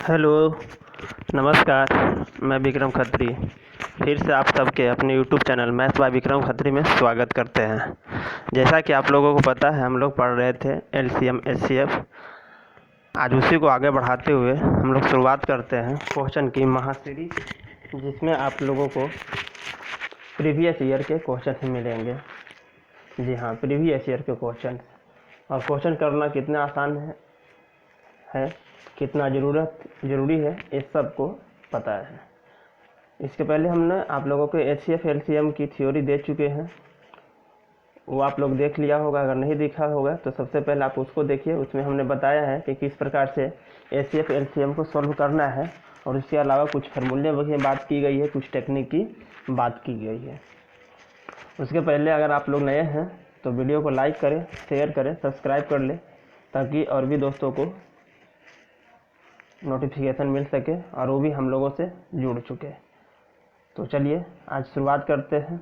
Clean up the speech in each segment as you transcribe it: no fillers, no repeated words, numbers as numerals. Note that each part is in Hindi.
हेलो, नमस्कार। मैं विक्रम खत्री फिर से आप सबके अपने YouTube channel maths by Vikram Khatri में स्वागत करते हैं। जैसा कि आप लोगों को पता है, हम लोग पढ़ रहे थे एलसीएम एचसीएफ। आज उसी को आगे बढ़ाते हुए हम लोग शुरुआत करते हैं क्वेश्चन की महासीरीज, जिसमें आप लोगों को प्रीवियस ईयर के क्वेश्चन ही मिलेंगे। जी हाँ, प्रीवियस ईयर के क्वेश्चन। और क्वेश्चन करना कितना आसान है कितना ज़रूरी है, इस सब को पता है। इसके पहले हमने आप लोगों को एचसीएफ एलसीएम की थ्योरी दे चुके हैं, वो आप लोग देख लिया होगा। अगर नहीं देखा होगा तो सबसे पहले आप उसको देखिए। उसमें हमने बताया है कि किस प्रकार से एचसीएफ एलसीएम को सॉल्व करना है, और इसके अलावा कुछ फार्मूले वगैरह बात की गई है, कुछ टेक्निक की बात की गई है। उसके पहले अगर आप लोग नए हैं तो वीडियो को लाइक करें, शेयर करें, सब्सक्राइब कर लें, ताकि और भी दोस्तों को नोटिफिकेशन मिल सके और वो भी हम लोगों से जुड़ चुके। तो चलिए आज शुरुआत करते हैं।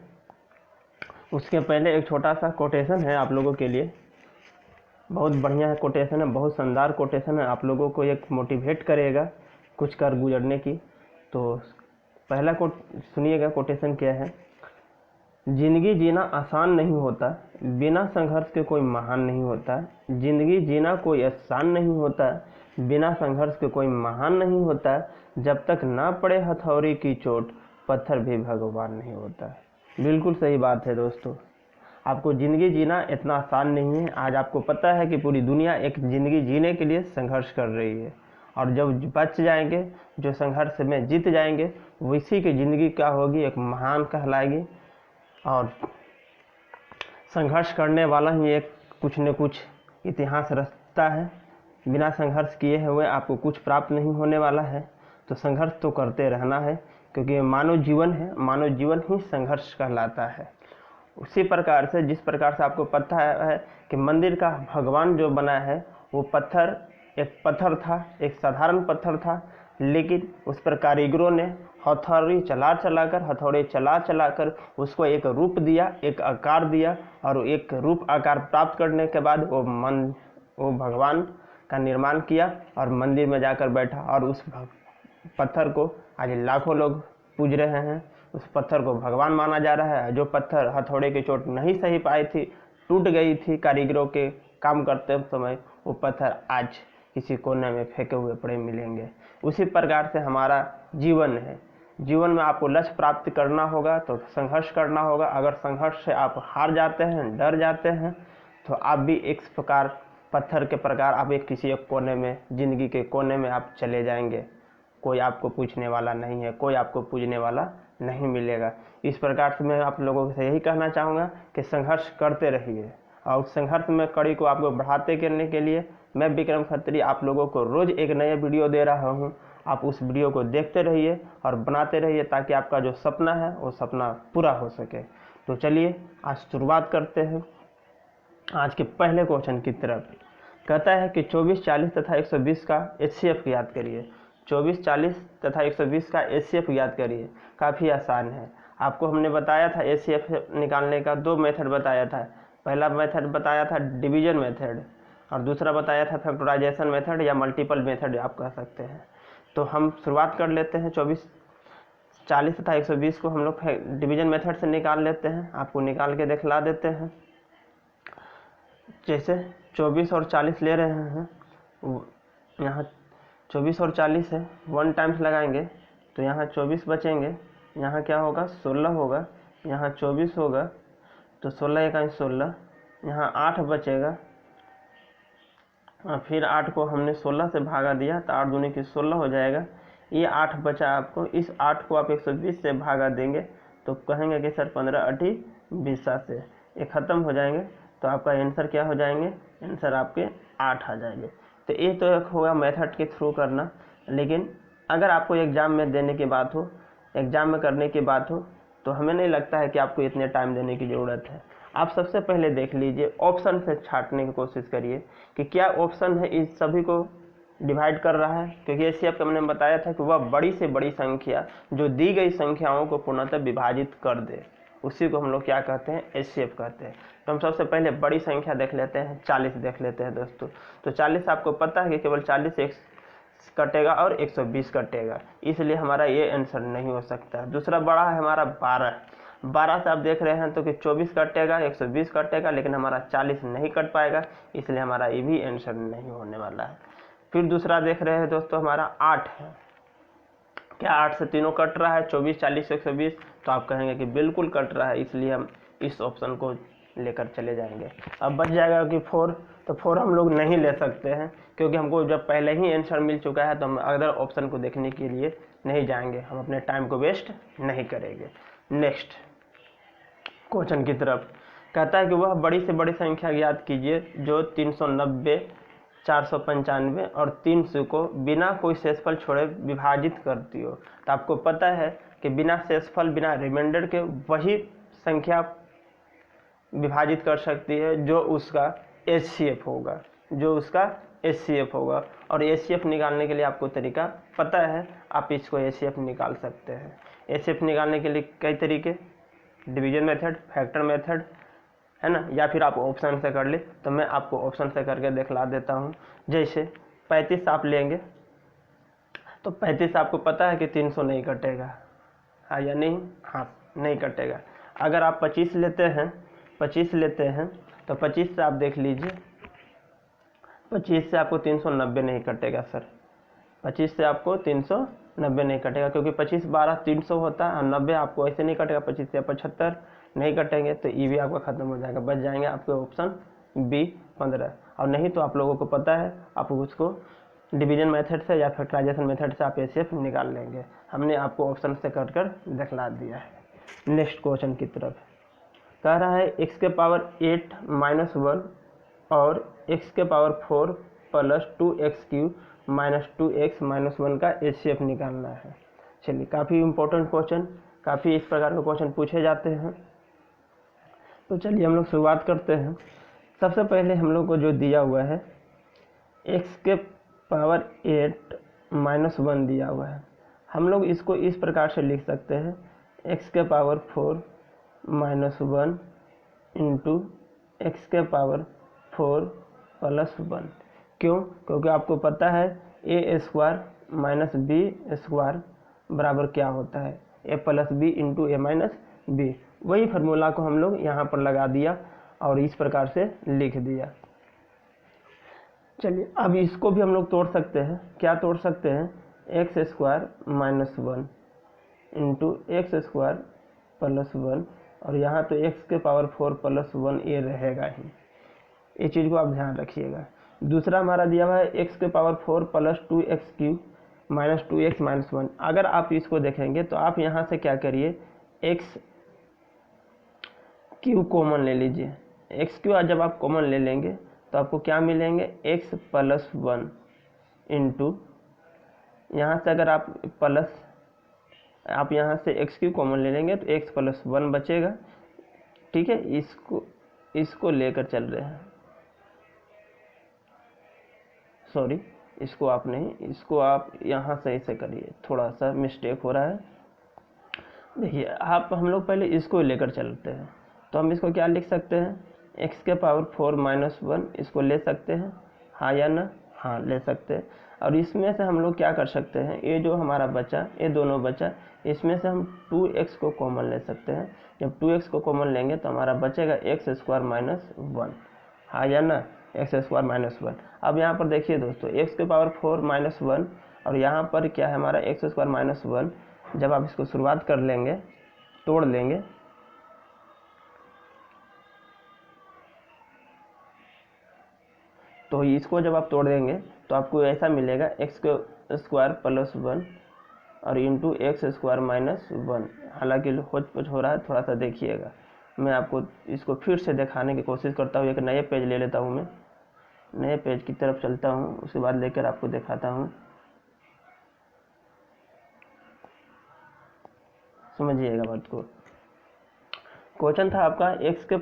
उसके पहले एक छोटा सा कोटेशन है आप लोगों के लिए। बहुत बढ़िया कोटेशन है, बहुत शानदार कोटेशन है, आप लोगों को एक मोटिवेट करेगा कुछ कर गुजरने की। तो पहला सुनिएगा, कोटेशन क्या है। जिंदगी जीना आसान नहीं होता, बिना संघर्ष के कोई महान नहीं होता। जिंदगी जीना कोई आसान नहीं होता, बिना संघर्ष के कोई महान नहीं होता। जब तक ना पड़े हथौड़ी की चोट, पत्थर भी भगवान नहीं होता। बिल्कुल सही बात है दोस्तों। आपको ज़िंदगी जीना इतना आसान नहीं है। आज आपको पता है कि पूरी दुनिया एक ज़िंदगी जीने के लिए संघर्ष कर रही है, और जब बच जाएंगे, जो संघर्ष में जीत जाएंगे, वैसी की ज़िंदगी क्या होगी, एक महान कहलाएगी। और संघर्ष करने वाला ही एक कुछ न कुछ इतिहास रचता है। बिना संघर्ष किए हुए आपको कुछ प्राप्त नहीं होने वाला है। तो संघर्ष तो करते रहना है, क्योंकि मानव जीवन है, मानव जीवन ही संघर्ष कहलाता है। उसी प्रकार से जिस प्रकार से आपको पता है कि मंदिर का भगवान जो बना है वो पत्थर, एक पत्थर था, एक साधारण पत्थर था, लेकिन उस पर कारीगरों ने हथौड़ी चला कर उसको एक रूप दिया, एक आकार दिया, और एक रूप आकार प्राप्त करने के बाद वो भगवान का निर्माण किया और मंदिर में जाकर बैठा। और उस पत्थर को आज लाखों लोग पूज रहे हैं, उस पत्थर को भगवान माना जा रहा है। जो पत्थर हथौड़े की चोट नहीं सही पाई थी, टूट गई थी कारीगरों के काम करते समय, वो पत्थर आज किसी कोने में फेंके हुए पड़े मिलेंगे। उसी प्रकार से हमारा जीवन है। जीवन में आपको लक्ष्य प्राप्त करना होगा तो संघर्ष करना होगा। अगर संघर्ष से आप हार जाते हैं, डर जाते हैं, तो आप भी एक प्रकार पत्थर के प्रकार आप एक किसी एक कोने में, ज़िंदगी के कोने में आप चले जाएंगे। कोई आपको पूछने वाला नहीं है, कोई आपको पूजने वाला नहीं मिलेगा। इस प्रकार से मैं आप लोगों से यही कहना चाहूँगा कि संघर्ष करते रहिए, और उस संघर्ष में कड़ी को आपको बढ़ाते करने के लिए मैं विक्रम खत्री आप लोगों को रोज़ एक नया वीडियो दे रहा हूँ। आप उस वीडियो को देखते रहिए और बनाते रहिए, ताकि आपका जो सपना है वो सपना पूरा हो सके। तो चलिए आज शुरुआत करते हैं आज के पहले क्वेश्चन की तरफ। कहता है कि 24, 40 तथा 120 का एचसीएफ याद करिए। 24, 40 तथा 120 का एचसीएफ याद करिए। काफ़ी आसान है। आपको हमने बताया था एचसीएफ निकालने का 2 मेथड बताया था। पहला मेथड बताया था डिवीजन मेथड, और दूसरा बताया था फैक्टराइजेशन मेथड या मल्टीपल मेथड आप कह सकते हैं। तो हम शुरुआत कर लेते हैं। 24, 40 तथा 120 को हम लोग डिवीजन मेथड से निकाल लेते हैं। आपको निकाल के दिखला देते हैं। जैसे 24 और 40 ले रहे हैं, यहाँ 24 और 40 है, 1 टाइम्स लगाएंगे तो यहाँ 24 बचेंगे। यहाँ क्या होगा, 16 होगा। यहाँ 24 होगा तो 16 1 16, यहाँ 8 बचेगा। और फिर 8 को हमने 16 से भागा दिया तो 8 दूनी की 16 हो जाएगा। ये 8 बचा आपको। इस 8 को आप 120 से भागा देंगे तो कहेंगे कि सर 15 8 20 से ये ख़त्म हो जाएंगे। तो आपका आंसर क्या हो जाएंगे, आंसर आपके 8 आ जाएंगे। तो ये तो एक होगा मेथड के थ्रू करना। लेकिन अगर आपको एग्ज़ाम में देने की बात हो, एग्ज़ाम में करने की बात हो, तो हमें नहीं लगता है कि आपको इतने टाइम देने की ज़रूरत है। आप सबसे पहले देख लीजिए, ऑप्शन से छांटने की कोशिश करिए कि क्या ऑप्शन है इस सभी को डिवाइड कर रहा है। क्योंकि एचसीएफ हमने बताया था कि वह बड़ी से बड़ी संख्या जो दी गई संख्याओं को पूर्णतः विभाजित कर दे, उसी को हम लोग क्या कहते हैं, एचसीएफ कहते हैं। तो हम सबसे पहले बड़ी संख्या देख लेते हैं, 40 देख लेते हैं दोस्तों। तो 40 आपको पता है कि केवल 40 एक कटेगा और 120 कटेगा, इसलिए हमारा ये आंसर नहीं हो सकता। दूसरा बड़ा है हमारा 12 से आप देख रहे हैं तो कि 24 कटेगा, 120 कटेगा, लेकिन हमारा 40 नहीं कट पाएगा, इसलिए हमारा ये भी आंसर नहीं होने वाला है। फिर दूसरा देख रहे हैं दोस्तों हमारा 8 है। क्या 8 से तीनों कट रहा है, 24, 40, 120? तो आप कहेंगे कि बिल्कुल कट रहा है, इसलिए हम इस ऑप्शन को लेकर चले जाएंगे। अब बच जाएगा कि 4, तो 4 हम लोग नहीं ले सकते हैं, क्योंकि हमको जब पहले ही आंसर मिल चुका है तो हम अदर ऑप्शन को देखने के लिए नहीं जाएंगे, हम अपने टाइम को वेस्ट नहीं करेंगे। नेक्स्ट क्वेश्चन की तरफ कहता है कि वह बड़ी से बड़ी संख्या ज्ञात कीजिए जो 390, 495 और 300 को बिना कोई शेषफल छोड़े विभाजित करती हो। तो आपको पता है कि बिना शेषफल, बिना रिमाइंडर के वही संख्या विभाजित कर सकती है जो उसका HCF होगा, जो उसका HCF होगा। और HCF निकालने के लिए आपको तरीका पता है, आप इसको HCF निकाल सकते हैं। HCF निकालने के लिए कई तरीके, डिवीजन मेथड, फैक्टर मेथड, है ना, या फिर आप ऑप्शन से कर ले। तो मैं आपको ऑप्शन से करके दिखला देता हूँ। जैसे 35 आप लेंगे तो 35 आपको पता है कि 300 नहीं कटेगा, हाँ या नहीं? हाँ, नहीं कटेगा। अगर आप 25 लेते हैं, 25 लेते हैं तो 25 से आप देख लीजिए, 25 से आपको 390 नहीं कटेगा सर, 25 से आपको 390 नहीं कटेगा, क्योंकि 25 12 300 होता है और 90 आपको ऐसे नहीं कटेगा, 25 से 75 नहीं कटेंगे, तो ये भी आपका खत्म हो जाएगा। बच जाएंगे आपके ऑप्शन बी 15। और नहीं तो आप लोगों को पता है, आप उसको डिवीजन मेथड से या फैक्टराइजेशन मेथड से आप HCF निकाल लेंगे। हमने आपको ऑप्शन से कर दिखला दिया है। नेक्स्ट क्वेश्चन की तरफ कह रहा है x के पावर 8 - 1 और x के power 4 plus 2x³ minus 2x - 1 का HCF निकालना है। चलिए, काफ़ी इंपॉर्टेंट क्वेश्चन, काफ़ी इस प्रकार के क्वेश्चन पूछे जाते हैं। तो चलिए हम लोग शुरुआत करते हैं। सबसे पहले हम लोग को जो दिया हुआ है x के पावर 8 - 1 दिया हुआ है, हम लोग इसको इस प्रकार से लिख सकते हैं x के पावर 4 - 1 इंटू x के पावर 4 प्लस 1। क्यों? क्योंकि आपको पता है a² माइनस b² बराबर क्या होता है, a plus B into A minus B. वही फार्मूला को हम लोग यहाँ पर लगा दिया और इस प्रकार से लिख दिया। चलिए, अब इसको भी हम लोग तोड़ सकते हैं। क्या तोड़ सकते हैं? x² minus 1 into x² plus 1, और यहाँ तो x के पावर 4 प्लस 1 ये रहेगा ही, ये चीज़ को आप ध्यान रखिएगा। दूसरा हमारा दिया हुआ है x के power 4 plus 2x³ minus 2x minus 1। अगर आप इसको देखेंगे तो आप यहाँ से क्या करिए, x³ कॉमन ले लीजिए। x³ जब आप कॉमन ले लेंगे तो आपको क्या मिलेंगे, x प्लस 1 इंटू, यहाँ से अगर आप प्लस, आप यहाँ से x³ कॉमन ले लेंगे तो x प्लस 1 बचेगा। ठीक है, इसको लेकर चल रहे हैं, सॉरी, इसको आप नहीं, इसको आप यहाँ से ऐसे करिए, थोड़ा सा मिस्टेक हो रहा है। देखिए, हम लोग पहले इसको लेकर चलते हैं, तो हम इसको क्या लिख सकते हैं, x के पावर 4 माइनस 1, इसको ले सकते हैं, हाँ या ना? हाँ, ले सकते हैं। और इसमें से हम लोग क्या कर सकते हैं, ये जो हमारा बचा, ये दोनों बचा, इसमें से हम 2x को कॉमन ले सकते हैं। जब 2x को कॉमन लेंगे तो हमारा बचेगा x² माइनस 1, हाँ या ना? x² minus 1। अब यहाँ पर देखिए दोस्तों, x के पावर 4 माइनस 1 और यहाँ पर क्या है हमारा x² माइनस 1। जब आप इसको शुरुआत कर लेंगे, तोड़ लेंगे, तो इसको जब आप तोड़ देंगे तो आपको ऐसा मिलेगा x² प्लस 1 और इंटू x² माइनस 1। हालांकि होच हो रहा है, थोड़ा सा देखिएगा। मैं आपको इसको फिर से दिखाने की कोशिश करता हूँ। एक नए पेज ले लेता हूँ, मैं नए पेज की तरफ चलता हूँ, उसके बाद लेकर आपको दिखाता हूँ। समझिएगा बात को। क्वेश्चन था आपका x के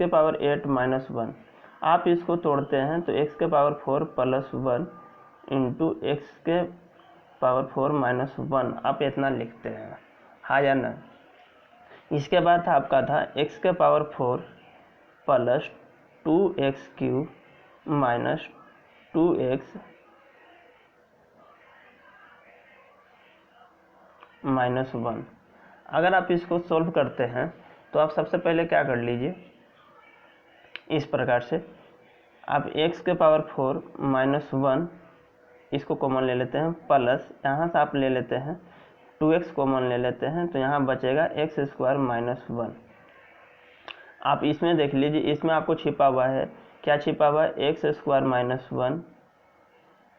पावर 8 माइनस 1। आप इसको तोड़ते हैं तो x के पावर 4 प्लस 1 इंटू एक्स के पावर 4 माइनस 1, आप इतना लिखते हैं, हाँ या ना? इसके बाद आपका था x के power 4 plus 2x³ minus 2x minus 1। अगर आप इसको सोल्व करते हैं तो आप सबसे पहले क्या कर लीजिए, इस प्रकार से आप x के पावर 4 माइनस 1 इसको कॉमन ले लेते हैं, प्लस यहाँ से आप ले लेते हैं 2x कॉमन ले लेते हैं, तो यहाँ बचेगा x स्क्वायर माइनस 1। आप इसमें देख लीजिए, इसमें आपको छिपा हुआ है, क्या छिपा हुआ है, x square minus 1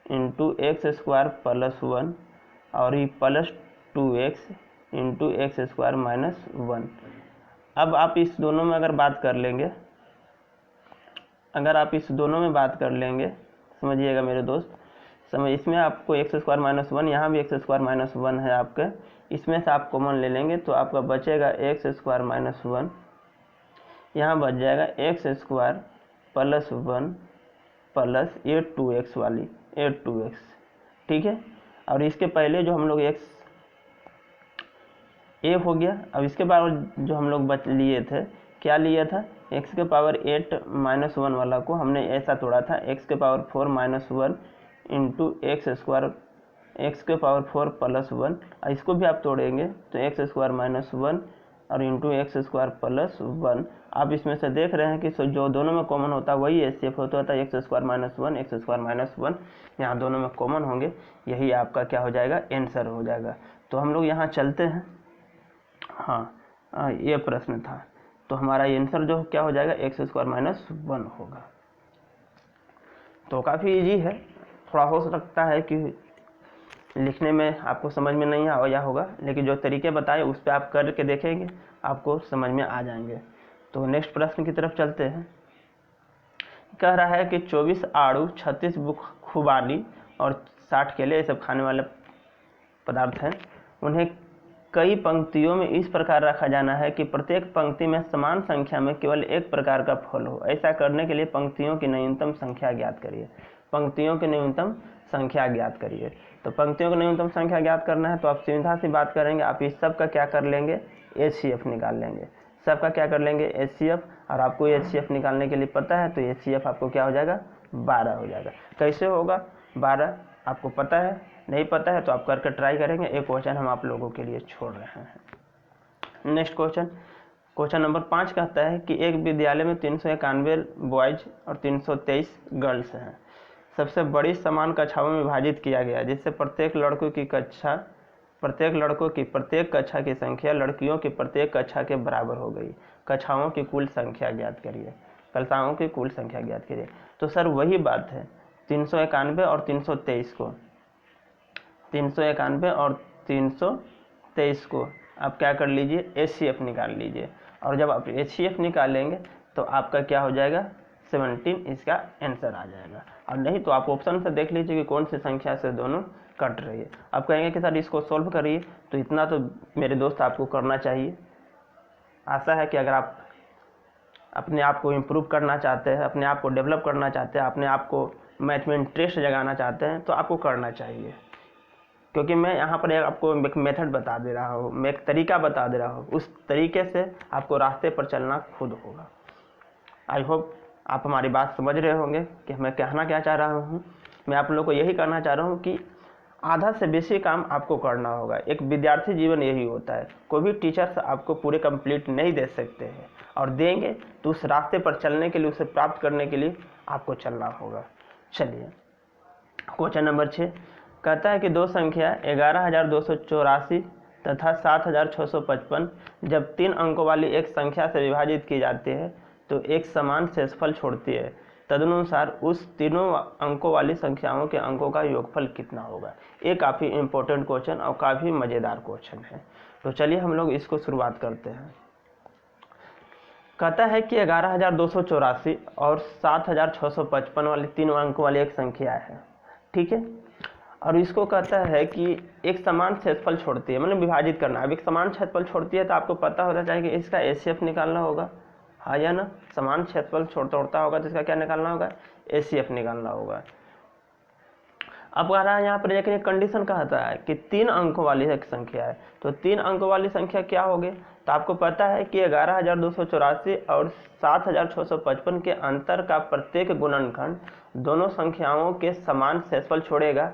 into x square plus 1 और ये plus 2x into x square minus 1। अब आप इस दोनों में अगर बात कर लेंगे, समझिएगा मेरे दोस्त, इसमें आपको एक्स स्क्वायर माइनस 1, यहाँ भी एक्स स्क्वायर माइनस 1 है आपके, इसमें से आप कॉमन ले लेंगे तो आपका बचेगा एक्स स्क्वायर माइनस 1, यहाँ बच जाएगा एक्स स्क्वायर प्लस 1 प्लस ये 2x वाली 2x, ठीक है। और इसके पहले जो हम लोग x ए हो गया। अब इसके बाद जो हम लोग लिए थे, क्या लिया था, x के पावर 8 माइनस 1 वाला को हमने ऐसा तोड़ा था, x के power 4 minus 1 into x square, x के पावर 4 प्लस 1, इसको भी आप तोड़ेंगे तो एक्स स्क्वायर माइनस 1 और इंटू एक्स स्क्वायर प्लस 1। आप इसमें से देख रहे हैं कि जो दोनों में कॉमन होता है वही एचसीएफ होता है, x square minus 1 x square minus 1, यहाँ दोनों में कॉमन होंगे, यही आपका क्या हो जाएगा, आंसर हो जाएगा। तो हम लोग यहाँ चलते हैं, हाँ ये प्रश्न था, तो हमारा आंसर जो क्या हो जाएगा, एक्स स्क्वायर माइनस 1 होगा। तो काफ़ी इजी है, थोड़ा हो सकता है कि लिखने में आपको समझ में नहीं आया होगा, लेकिन जो तरीके बताए उस पर आप करके देखेंगे आपको समझ में आ जाएंगे। तो नेक्स्ट प्रश्न की तरफ चलते हैं। कह रहा है कि 24 आड़ू, 36 खुबानी और 60 केले, ये सब खाने वाले पदार्थ हैं, उन्हें कई पंक्तियों में इस प्रकार रखा जाना है कि प्रत्येक पंक्ति में समान संख्या में केवल एक प्रकार का फल हो। ऐसा करने के लिए पंक्तियों की न्यूनतम संख्या ज्ञात करिए। पंक्तियों की न्यूनतम संख्या ज्ञात करिए। तो पंक्तियों की न्यूनतम संख्या ज्ञात करना है तो आप सीधा सी बात करेंगे, आप इस सब का क्या कर लेंगे, एचसीएफ निकाल लेंगे। सबका क्या कर लेंगे, एचसीएफ, और आपको एचसीएफ निकालने के लिए पता है तो एचसीएफ आपको क्या हो जाएगा, 12 हो जाएगा। कैसे होगा 12, आपको पता है, नहीं पता है तो आप करके ट्राई करेंगे। एक क्वेश्चन हम आप लोगों के लिए छोड़ रहे हैं। नेक्स्ट क्वेश्चन नंबर 5 कहता है कि एक विद्यालय में 391 बॉयज और 323 गर्ल्स हैं। सबसे बड़ी समान कक्षाओं में विभाजित किया गया, जिससे प्रत्येक लड़कों की प्रत्येक कक्षा की संख्या लड़कियों की प्रत्येक कक्षा के बराबर हो गई। कक्षाओं की कुल संख्या ज्ञात करिए। कक्षाओं की कुल संख्या ज्ञात करिए। तो सर वही बात है, 391 और 323 को, 391 और 323 को आप क्या कर लीजिए, एचसीएफ निकाल लीजिए। और जब आप एचसीएफ निकालेंगे तो आपका क्या हो जाएगा, 17 इसका आंसर आ जाएगा। और नहीं तो आप ऑप्शन से देख लीजिए कि कौन सी संख्या से दोनों कट रही है। आप कहेंगे कि सर इसको सॉल्व करिए, तो इतना तो मेरे दोस्त आपको करना चाहिए। आशा है कि अगर आप अपने आप को इम्प्रूव करना चाहते हैं, अपने आप को डेवलप करना चाहते हैं, अपने आप को मैथ में इंटरेस्ट जगाना चाहते हैं तो आपको करना चाहिए। क्योंकि मैं यहाँ पर आपको एक मेथड बता दे रहा हूँ, मैं एक तरीका बता दे रहा हूँ, उस तरीके से आपको रास्ते पर चलना खुद होगा। आई होप आप हमारी बात समझ रहे होंगे कि मैं कहना क्या चाह रहा हूँ। मैं आप लोगों को यही कहना चाह रहा हूँ कि आधा से बेसी काम आपको करना होगा। एक विद्यार्थी जीवन यही होता है, कोई भी टीचर्स आपको पूरे कंप्लीट नहीं दे सकते हैं, और देंगे तो उस रास्ते पर चलने के लिए, उसे प्राप्त करने के लिए आपको चलना होगा। चलिए क्वेश्चन नंबर 6 कहता है कि दो संख्या 11,284 तथा 7,655 जब 3 अंकों वाली एक संख्या से विभाजित की जाती है तो एक समान शेषफल छोड़ती है। तदनुसार उस तीनों अंकों वाली संख्याओं के अंकों का योगफल कितना होगा। ये काफ़ी इंपॉर्टेंट क्वेश्चन और काफ़ी मज़ेदार क्वेश्चन है। तो चलिए हम लोग इसको शुरुआत करते हैं। कहता है कि 11,284 और 7,655 वाली 3 अंकों वाली एक संख्या है, ठीक है। और इसको कहता है कि एक समान क्षेत्रफल छोड़ती है, मतलब विभाजित करना। अब एक समान क्षेत्रफल छोड़ती है तो आपको पता होना चाहिए कि इसका एचसीएफ निकालना होगा, हाँ या ना। समान क्षेत्रफल छोड़ता होगा तो इसका क्या निकालना होगा, एचसीएफ निकालना होगा। अब कह रहा है यहाँ पर देखिए कंडीशन कहता है कि 3 अंकों वाली एक संख्या है, तो 3 अंकों वाली संख्या क्या होगी? तो आपको पता है कि 11,284 और 7,655 के अंतर का प्रत्येक गुणनखंड दोनों संख्याओं के समान शेषफल छोड़ेगा।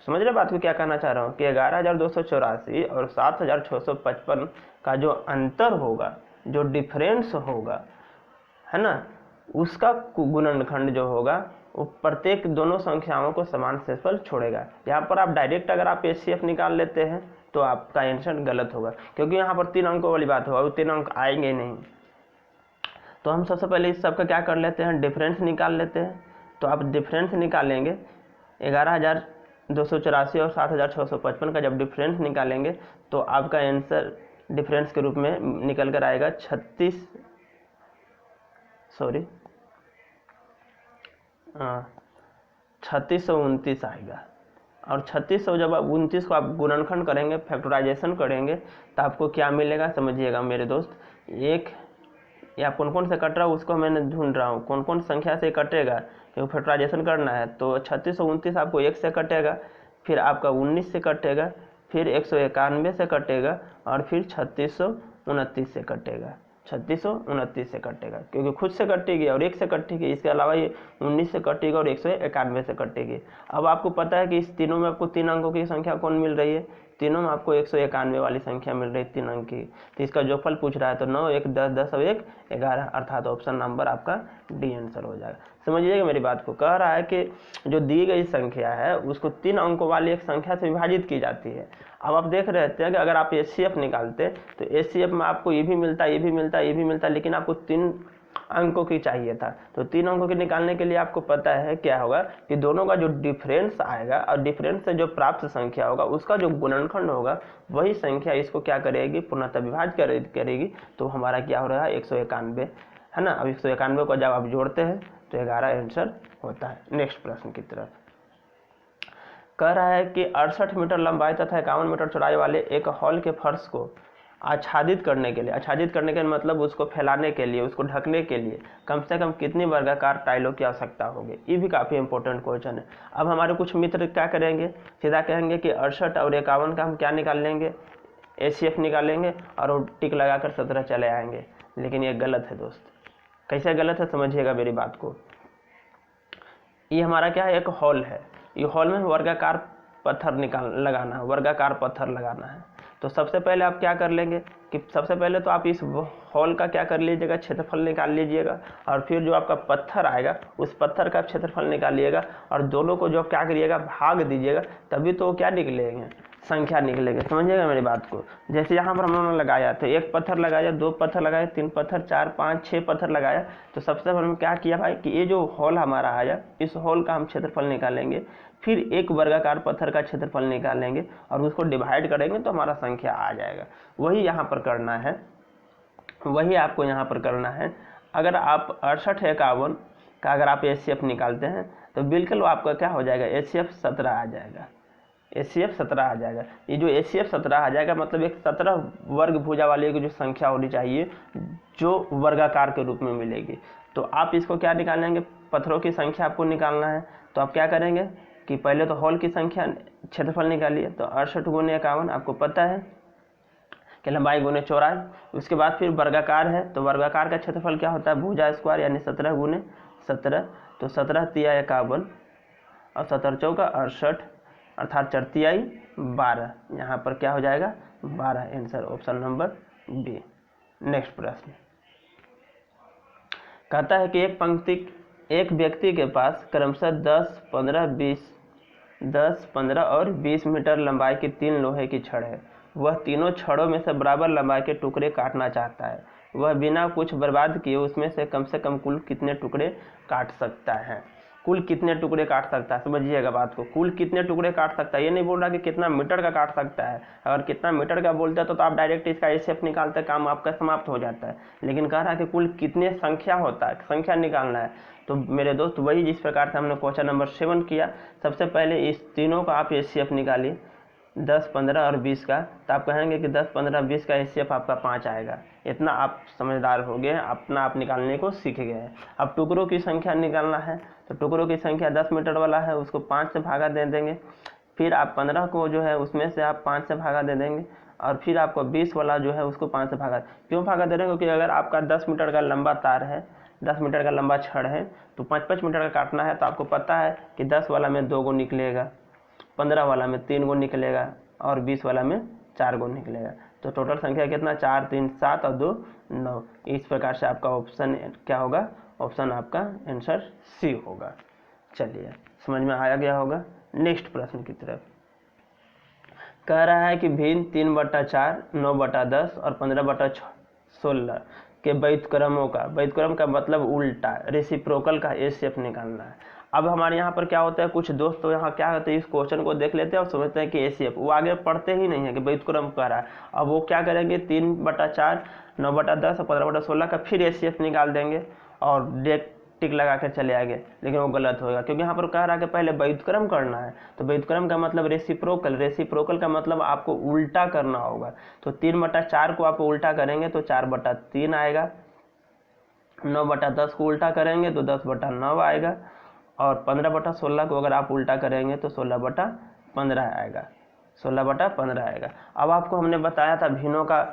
समझ रहे बात को क्या कहना चाह रहा हूँ कि 11,284 और 7,655 का जो अंतर होगा, जो डिफरेंस होगा, है ना, उसका गुणनखंड जो होगा वो प्रत्येक दोनों संख्याओं को समान शेषफल छोड़ेगा। यहाँ पर आप डायरेक्ट अगर आप HCF निकाल लेते हैं तो आपका आंसर गलत होगा, क्योंकि यहाँ पर 3 अंकों वाली बात होगा, वो 3 अंक आएंगे नहीं। तो हम सबसे पहले इस सब का क्या कर लेते हैं, डिफरेंस निकाल लेते हैं। तो आप डिफरेंस निकालेंगे 11,284 और 7,655 का जब डिफरेंस निकालेंगे तो आपका आंसर डिफरेंस के रूप में निकल कर आएगा 3629 आएगा। और 3600 जब आप 29 को आप गुणनखंड करेंगे, फैक्टराइजेशन करेंगे, तो आपको क्या मिलेगा समझिएगा मेरे दोस्त। एक या कौन कौन से कट रहा है उसको मैंने ढूंढ रहा हूँ, कौन कौन संख्या से कटेगा, क्योंकि फैक्टराइजेशन करना है। तो 3629 आपको 1 से कटेगा, फिर आपका 19 से कटेगा, फिर 191 से कटेगा, और फिर 3629 से कटेगा। 3629 से कटेगा, क्योंकि खुद से कटेगी और 1 से कटेगी, इसके अलावा ये 19 से कटेगी और 191 से कटेगी। अब आपको पता है कि इस तीनों में आपको 3 अंकों की संख्या कौन मिल रही है, तीनों में आपको 191 वाली संख्या मिल रही है 3 अंक की। तो इसका जो फल पूछ रहा है तो 9, 1, 10, 10 और 1, 11, अर्थात ऑप्शन नंबर आपका डी आंसर हो जाएगा। समझिएगा मेरी बात को। कह रहा है कि जो दी गई संख्या है उसको 3 अंकों वाली एक संख्या से विभाजित की जाती है। अब आप देख रहे थे कि अगर आप HCF निकालते तो HCF में आपको ये भी मिलता, ये भी मिलता, ये भी मिलता, लेकिन आपको 3 अंकों की चाहिए था। तो 3 अंकों की निकालने के लिए आपको पता है क्या होगा कि दोनों का जो डिफरेंस आएगा और डिफरेंस से जो प्राप्त संख्या होगा उसका जो गुणनखंड होगा वही संख्या इसको क्या करेगी, पूर्णतः विभाजित करेगी। तो हमारा क्या हो रहा है 191, है ना। अब 191 को जब आप जोड़ते हैं तो 11 आंसर होता है। नेक्स्ट प्रश्न की तरफ कह रहा है कि 68 मीटर लंबाई तथा 51 मीटर चौड़ाई वाले एक हॉल के फर्श को आच्छादित करने के लिए, आच्छादित करने का मतलब उसको फैलाने के लिए, उसको ढकने के लिए कम से कम कितनी वर्गाकार टाइलों की आवश्यकता होगी। ये भी काफ़ी इंपॉर्टेंट क्वेश्चन है। अब हमारे कुछ मित्र क्या करेंगे, सीधा कहेंगे कि 68 और 51 का हम क्या निकाल लेंगे, HCF निकालेंगे और वो टिक लगाकर 17 चले आएंगे, लेकिन ये गलत है दोस्त। कैसे गलत है समझिएगा मेरी बात को। ये हमारा क्या है, एक हॉल है, ये हॉल में वर्गाकार पत्थर लगाना है, वर्गाकार पत्थर लगाना है। तो सबसे पहले आप क्या कर लेंगे कि सबसे पहले तो आप इस हॉल का क्या कर लीजिएगा, क्षेत्रफल निकाल लीजिएगा, और फिर जो आपका पत्थर आएगा उस पत्थर का क्षेत्रफल निकालिएगा, और दोनों को जो क्या करिएगा भाग दीजिएगा, तभी तो क्या निकलेंगे, संख्या निकलेगी। समझिएगा मेरी बात को। जैसे यहाँ पर हमने लगाया तो 1 पत्थर लगाया, 2 पत्थर लगाया, 3 पत्थर, 4, 5, 6 पत्थर लगाया। तो सबसे पहले हम क्या किया भाई कि ये जो हॉल हमारा आया इस हॉल का हम क्षेत्रफल निकालेंगे, फिर एक वर्गाकार पत्थर का क्षेत्रफल निकालेंगे और उसको डिवाइड करेंगे तो हमारा संख्या आ जाएगा। वही यहाँ पर करना है, वही आपको यहाँ पर करना है। अगर आप 68 51 का अगर आप HCF निकालते हैं तो बिल्कुल आपका क्या हो जाएगा, HCF 17 आ जाएगा, HCF 17 आ जाएगा। ये जो HCF 17 आ जाएगा मतलब एक 17 वर्ग भुजा वाली की जो संख्या होनी चाहिए जो वर्गाकार के रूप में मिलेगी। तो आप इसको क्या निकालेंगे, पत्थरों की संख्या आपको निकालना है। तो आप क्या करेंगे कि पहले तो हॉल की संख्या क्षेत्रफल निकालिए। तो 68 गुने 51 आपको पता है कि लंबाई गुने चौड़ाई। उसके बाद फिर वर्गाकार है, तो वर्गाकार का क्षेत्रफल क्या होता है, भुजा स्क्वायर, यानी 17 गुने 17। तो 17 तिया 51 और 17 चौका 68, अर्थात 4 तियाई 12। यहाँ पर क्या हो जाएगा 12, answer option number B. Next प्रश्न कहता है कि एक व्यक्ति के पास क्रमशः 10, 15 और 20 मीटर लंबाई की 3 लोहे की छड़ है। वह तीनों छड़ों में से बराबर लंबाई के टुकड़े काटना चाहता है। वह बिना कुछ बर्बाद किए उसमें से कम कुल कितने टुकड़े काट सकता है। कुल कितने टुकड़े काट सकता है, समझिएगा बात को। कुल कितने टुकड़े काट सकता है, ये नहीं बोल रहा कि कितना मीटर का काट सकता है। अगर कितना मीटर का बोलता है तो आप डायरेक्ट इसका HCF निकालते, काम आपका समाप्त हो जाता है। लेकिन कह रहा है कि कुल कितने संख्या होता है, संख्या निकालना है। तो मेरे दोस्त वही जिस प्रकार से हमने क्वेश्चन नंबर 7 किया, सबसे पहले इस तीनों का आप HCF निकालिए। 10, 15 और 20 का, तो आप कहेंगे कि 10, 15, 20 का एचसीएफ आपका 5 आएगा। इतना आप समझदार हो गए, अपना आप निकालने को सीख गए हैं। अब टुकड़ों की संख्या निकालना है, तो टुकड़ों की संख्या 10 मीटर वाला है, उसको 5 से भागा दे देंगे। फिर आप 15 को जो है उसमें से आप 5 से भागा दे देंगे, और फिर आपको 20 वाला जो है उसको 5 से भागा। क्यों भागा दे रहे हैं? क्योंकि अगर आपका 10 मीटर का लंबा तार है, 10 मीटर का लंबा छड़ है, तो 5-5 मीटर का काटना है, तो आपको पता है कि 10 वाला में 2 गो निकलेगा, 15 वाला में 3 गो निकलेगा, और 20 वाला में 4 गो निकलेगा। तो टोटल संख्या कितना? 4, 3, 7 और 2, 9। इस प्रकार से आपका ऑप्शन क्या होगा? ऑप्शन आपका आंसर सी होगा। चलिए, समझ में आया गया होगा। नेक्स्ट प्रश्न की तरफ कह रहा है कि भिन्न 3/4, 9/10 और 15/16 के व्युत्क्रमों का, व्युत्क्रम का मतलब उल्टा, रेसिप्रोकल का एचसीएफ निकालना है। अब हमारे यहाँ पर क्या होता है, कुछ दोस्त तो यहाँ क्या करते हैं, इस क्वेश्चन को देख लेते हैं और समझते हैं कि एचसीएफ, वो आगे पढ़ते ही नहीं है कि व्युत्क्रम कह रहा है। अब वो क्या करेंगे, 3/4, 9/10 और 15/16 का फिर एचसीएफ निकाल देंगे और टिक लगा के चले आगे, लेकिन वो गलत होगा, क्योंकि यहाँ पर कह रहा है कि पहले व्युत्क्रम करना है। तो व्युत्क्रम का मतलब रेसिप्रोकल, रेसिप्रोकल का मतलब आपको उल्टा करना होगा। तो 3/4 को आप उल्टा करेंगे तो 4/3 आएगा, 9/10 को उल्टा करेंगे तो 10/9 आएगा, और 15/16 को अगर आप उल्टा करेंगे तो 16/15 आएगा, 16/15 आएगा। अब आपको हमने बताया था भिन्नों का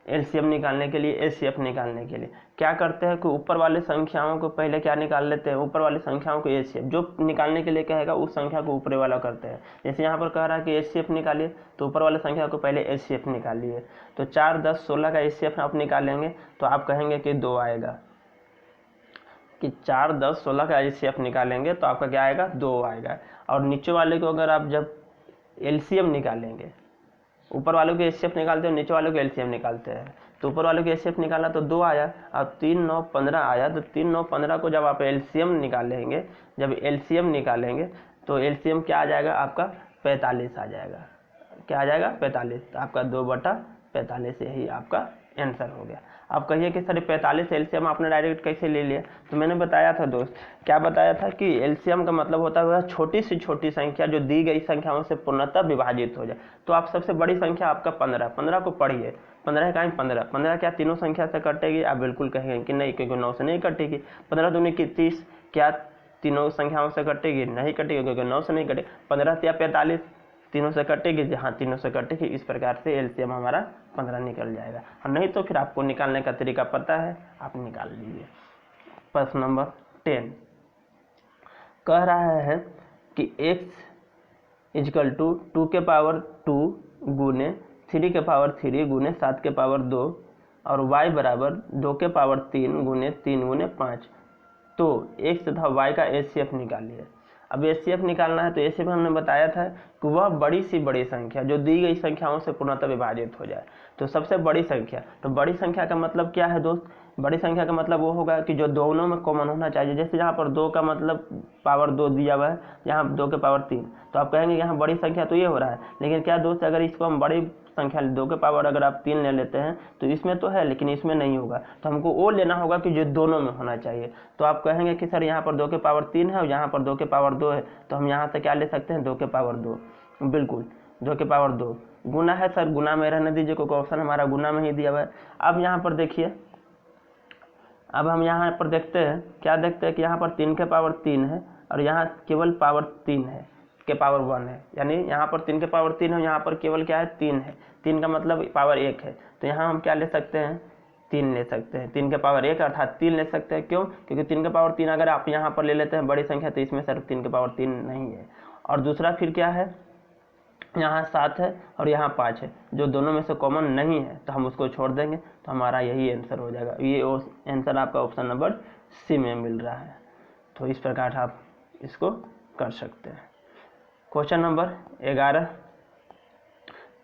एलसीएम निकालने के लिए, एचसीएफ निकालने के लिए क्या करते हैं कि ऊपर वाले संख्याओं को पहले क्या निकाल लेते हैं, ऊपर वाली संख्याओं को एचसीएफ, जो निकालने के लिए कहेगा उस संख्या को ऊपर वाला करते हैं। जैसे यहाँ पर कह रहा है कि एचसीएफ निकालिए, तो ऊपर वाले संख्या को पहले एचसीएफ निकालिए। तो 4, 10, 16 का एचसीएफ आप निकालेंगे तो आप कहेंगे कि 2 आएगा, कि 4, 10, 16 का एचसीएफ निकालेंगे तो आपका क्या आएगा, 2 आएगा। और नीचे वाले को अगर आप जब एलसीएम निकालेंगे, ऊपर वालों के एचसीएफ निकालते हैं, नीचे वालों के एलसीएम निकालते हैं, तो ऊपर वालों के एचसीएफ निकाला तो 2 आया, और 3, 9, 15 आया। तो 3, 9, 15 को जब आप एलसीएम निकालेंगे, जब एलसीएम निकालेंगे तो एलसीएम क्या आ जाएगा आपका, 45 आ जाएगा। क्या आ जाएगा, 45। तो आपका 2/45 यही आपका आंसर हो गया। आप कहिए कि सर 45 एलसीएम आपने डायरेक्ट कैसे ले लिया? तो मैंने बताया था दोस्त, क्या बताया था कि एलसीएम का मतलब होता है वह छोटी से छोटी संख्या जो दी गई संख्याओं से पूर्णतः विभाजित हो जाए। तो आप सबसे बड़ी संख्या आपका 15, 15 को पढ़िए, 15 का 15 क्या तीनों संख्या से कटेगी? आप बिल्कुल कहेंगे कि नहीं, क्योंकि 9 से नहीं कटेगी। 15 दूनी की 30, क्या तीनों संख्याओं से कटेगी? नहीं कटेगी, क्योंकि 9 से नहीं कटेगी। 15 या 45 तीनों से कटेगी, जहाँ तीनों से कटेगी। इस प्रकार से एलसीएम हमारा 15 निकल जाएगा। और नहीं तो फिर आपको निकालने का तरीका पता है, आप निकाल लीजिए। प्रश्न नंबर 10 कह रहा है कि x = 2 के पावर 2 गुने 3 के पावर 3 गुने 7 के पावर 2 और y बराबर 2 के पावर 3 गुने 3 गुने 5। तो x तथा y का एचसीएफ निकालिए। अब एचसीएफ निकालना है तो एचसीएफ हमने बताया था कि वह बड़ी सी बड़ी संख्या जो दी गई संख्याओं से पूर्णतः विभाजित हो जाए। तो सबसे बड़ी संख्या, तो बड़ी संख्या का मतलब क्या है दोस्त? बड़ी संख्या का मतलब वो होगा कि जो दोनों में कॉमन होना चाहिए। जैसे यहाँ पर 2 का मतलब पावर 2 दिया हुआ है, यहाँ 2 के पावर 3, तो आप कहेंगे यहाँ बड़ी संख्या तो ये हो रहा है। लेकिन क्या दोस्त, अगर इसको हम बड़ी संख्या 2 के पावर अगर आप 3 ले लेते हैं तो इसमें तो है, लेकिन इसमें नहीं होगा। तो हमको वो लेना होगा कि जो दोनों में होना चाहिए। तो आप कहेंगे कि सर यहाँ पर 2 के पावर 3 है और यहाँ पर 2 के पावर 2 है, तो हम यहाँ से क्या ले सकते हैं, 2 के पावर 2। बिल्कुल, 2 के पावर 2 गुना है सर, गुना में रहने दीजिए, क्योंकि ऑप्शन हमारा गुना में ही दिया हुआ है। अब यहाँ पर देखिए, अब हम यहाँ पर देखते हैं, क्या देखते हैं कि यहाँ पर 3 के पावर 3 है और यहाँ केवल पावर 3 है, के पावर 1 है। यानी यहाँ पर 3 के पावर 3 है, यहाँ पर केवल क्या है, 3 है। 3 का मतलब पावर 1 है। तो यहाँ हम क्या ले सकते हैं, 3 ले सकते हैं। 3 के पावर 1 अर्थात 3 ले सकते हैं। क्यों? क्योंकि 3 के पावर 3 अगर आप यहाँ पर ले लेते हैं बड़ी संख्या, तो इसमें सिर्फ 3 के पावर 3 नहीं है। और दूसरा फिर क्या है, यहाँ 7 है और यहाँ 5 है, जो दोनों में से कॉमन नहीं है, तो हम उसको छोड़ देंगे, तो हमारा यही आंसर हो जाएगा। ये आंसर आपका ऑप्शन नंबर सी में मिल रहा है। तो इस प्रकार आप इसको कर सकते हैं। क्वेश्चन नंबर 11,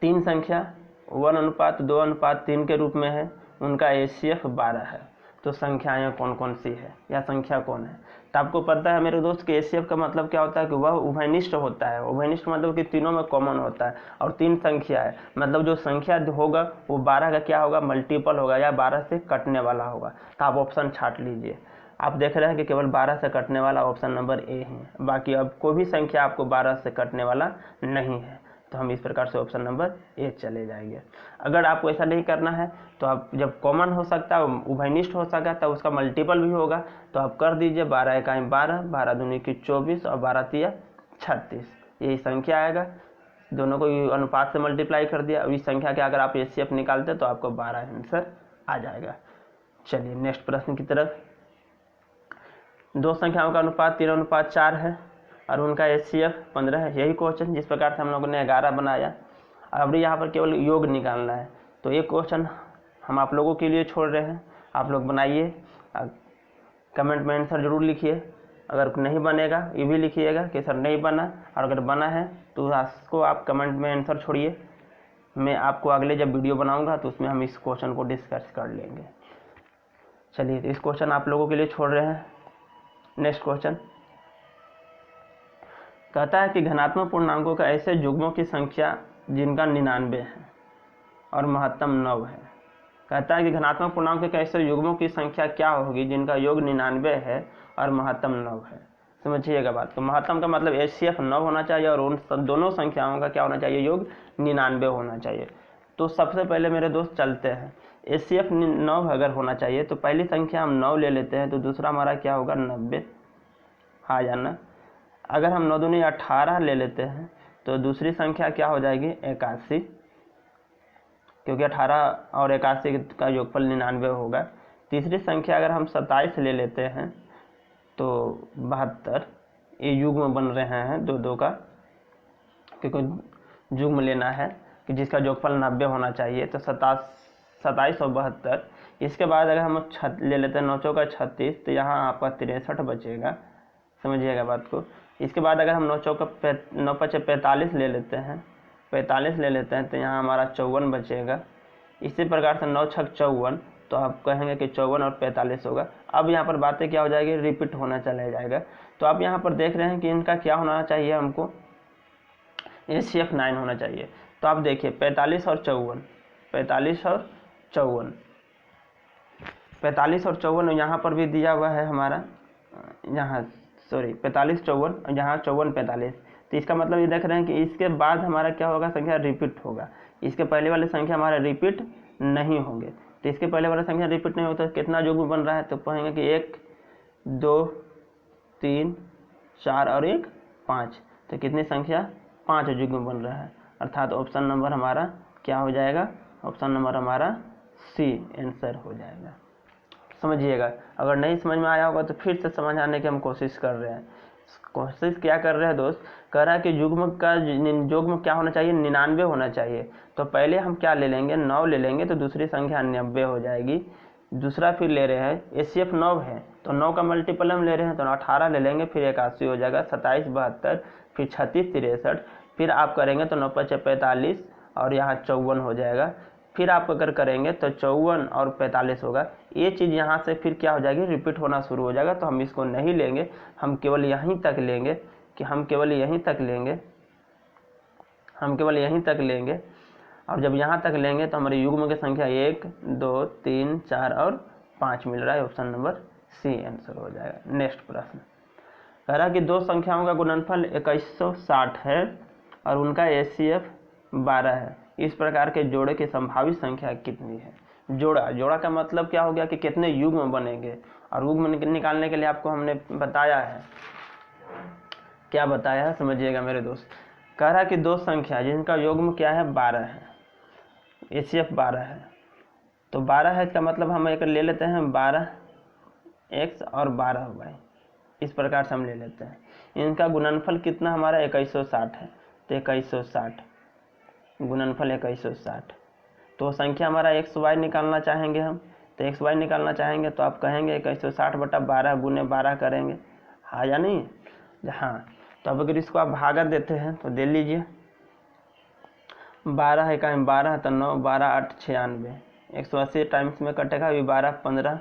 3 संख्या 1:2:3 के रूप में है, उनका एचसीएफ 12 है। तो संख्याएं कौन कौन सी है या संख्या कौन है? तो आपको पता है मेरे दोस्त कि एचसीएफ का मतलब क्या होता है कि वह उभयनिष्ठ होता है। उभयनिष्ठ मतलब कि तीनों में कॉमन होता है। और 3 संख्या है, मतलब जो संख्या होगा वो 12 का क्या होगा, मल्टीपल होगा या 12 से कटने वाला होगा। तो आप ऑप्शन छाट लीजिए। आप देख रहे हैं कि केवल 12 से कटने वाला ऑप्शन नंबर ए है, बाकी अब कोई भी संख्या आपको 12 से कटने वाला नहीं है। तो हम इस प्रकार से ऑप्शन नंबर ए चले जाएंगे। अगर आपको ऐसा नहीं करना है तो आप जब कॉमन हो सकता है, उभयनिष्ठ हो सकता है, तब उसका मल्टीपल भी होगा, तो आप कर दीजिए 12 एकाई 12, 12 दूनी की 24 और 12 तिया 36, यही संख्या आएगा। दोनों को अनुपात से मल्टीप्लाई कर दिया। अब इस संख्या के अगर आप एचसीएफ निकालते तो आपको 12 आंसर आ जाएगा। चलिए नेक्स्ट प्रश्न की तरफ। दो संख्याओं का अनुपात 3:4 है और उनका एचसीएफ 15 है। यही क्वेश्चन जिस प्रकार से हम लोगों ने 11 बनाया, अब यहाँ पर केवल योग निकालना है। तो ये क्वेश्चन हम आप लोगों के लिए छोड़ रहे हैं, आप लोग बनाइए, कमेंट में आंसर जरूर लिखिए। अगर नहीं बनेगा ये भी लिखिएगा कि सर नहीं बना, और अगर बना है तो उसको आप कमेंट में आंसर छोड़िए। मैं आपको अगले जब वीडियो बनाऊंगा तो उसमें हम इस क्वेश्चन को डिस्कस कर लेंगे। चलिए, इस क्वेश्चन आप लोगों के लिए छोड़ रहे हैं। नेक्स्ट क्वेश्चन कहता है कि घनात्मक पूर्णांकों का ऐसे युग्मों की संख्या जिनका 99 है और महत्तम 9 है। कहता है कि घनात्मक पूर्णांकों के ऐसे युग्मों की संख्या क्या होगी जिनका योग 99 है और महत्तम 9 है। समझिएगा बात को। महत्तम का मतलब एचसीएफ 9 होना चाहिए और उन दोनों संख्याओं का क्या होना चाहिए, योग 99 होना चाहिए। तो सबसे पहले मेरे दोस्त चलते हैं, एचसीएफ 9 अगर होना चाहिए तो पहली संख्या हम 9 ले लेते हैं, तो दूसरा हमारा क्या होगा 90 आ जाना। अगर हम 9 दूनी 18 ले लेते हैं तो दूसरी संख्या क्या हो जाएगी 81, क्योंकि 18 और 81 का योगफल 99 होगा। तीसरी संख्या अगर हम 27 ले लेते हैं तो 72, ये युग्म बन रहे हैं दो का, क्योंकि युग्म लेना है कि जिसका योगफल 90 होना चाहिए। तो 27 और 72। इसके बाद अगर हम ले लेते हैं 9 चौका 36, तो यहाँ आपका 63 बचेगा। समझिएगा बात को। इसके बाद अगर हम 9 चौका 9 पचे 45 ले लेते हैं, 45 ले लेते हैं, तो यहाँ हमारा 54 बचेगा। इसी प्रकार से 9 छक 54, तो आप कहेंगे कि 54 और 45 होगा। अब यहाँ पर बातें क्या हो जाएगी, रिपीट होना चला जाएगा। तो आप यहाँ पर देख रहे हैं कि इनका क्या होना चाहिए, हमको एचसीएफ 9 होना चाहिए। तो आप देखिए 45 और 54, 45 और 54, 45 और 54 यहाँ पर भी दिया हुआ है हमारा, यहाँ 45 54, यहाँ 54 45। तो इसका मतलब ये देख रहे हैं कि इसके बाद हमारा क्या होगा, संख्या रिपीट होगा। इसके पहले वाले संख्या हमारा रिपीट नहीं होंगे। तो इसके पहले वाला संख्या रिपीट नहीं होता, तो कितना युग्म बन रहा है, तो कहेंगे कि 1 2 3 4 और 1 5। तो कितनी संख्या 5 युग्म बन रहा है, अर्थात ऑप्शन नंबर हमारा क्या हो जाएगा, ऑप्शन नंबर हमारा सी आंसर हो जाएगा। समझिएगा। अगर नहीं समझ में आया होगा तो फिर से समझाने की हम कोशिश कर रहे हैं। कोशिश क्या कर रहे हैं दोस्त, कह रहा है कि युग्म क्या होना चाहिए, 99 होना चाहिए। तो पहले हम क्या ले लेंगे, 9 ले लेंगे, तो दूसरी संख्या 90 हो जाएगी। दूसरा फिर ले रहे हैं एचसीएफ 9 है, तो 9 का मल्टीपल हम ले रहे हैं, तो 18 ले लेंगे, फिर 81 हो जाएगा, 27 72, फिर 36 63, फिर आप करेंगे तो 9 पचे 45 और यहाँ 54 हो जाएगा। फिर आप अगर करेंगे तो 54 और 45 होगा। ये चीज़ यहाँ से फिर क्या हो जाएगी, रिपीट होना शुरू हो जाएगा। तो हम इसको नहीं लेंगे, हम केवल यहीं तक लेंगे, कि हम केवल यहीं तक लेंगे। और जब यहाँ तक लेंगे तो हमारे युग्म की संख्या 1 2 3 4 और 5 मिल रहा है। ऑप्शन नंबर सी आंसर हो जाएगा। नेक्स्ट प्रश्न कह रहा है कि दो संख्याओं का गुणनफल 2160 है और उनका एचसीएफ 12 है। इस प्रकार के जोड़े की संभावित संख्या कितनी है। जोड़ा का मतलब क्या हो गया कि कितने युग्म बनेंगे, और युग्म निकालने के लिए आपको हमने बताया है, क्या बताया है समझिएगा मेरे दोस्त। कह रहा है कि दो संख्या जिनका युग्म क्या है 12 है, एचसीएफ 12 है। तो 12 है, इसका मतलब हम एक ले लेते हैं 12x और 12y, इस प्रकार से हम ले लेते हैं। इनका गुणनफल कितना हमारा 2160 है, तो 2160 गुणनफल 2160। तो संख्या हमारा xy निकालना चाहेंगे हम, तो xy निकालना चाहेंगे तो आप कहेंगे 2160 बटा 12 गुने 12 करेंगे, हाँ या नहीं, हाँ। तो अब अगर इसको आप भागा देते हैं तो दे लीजिए, 12 है का 12 तो 9, 12 8 96, 180 टाइम्स में कटेगा, अभी 12 15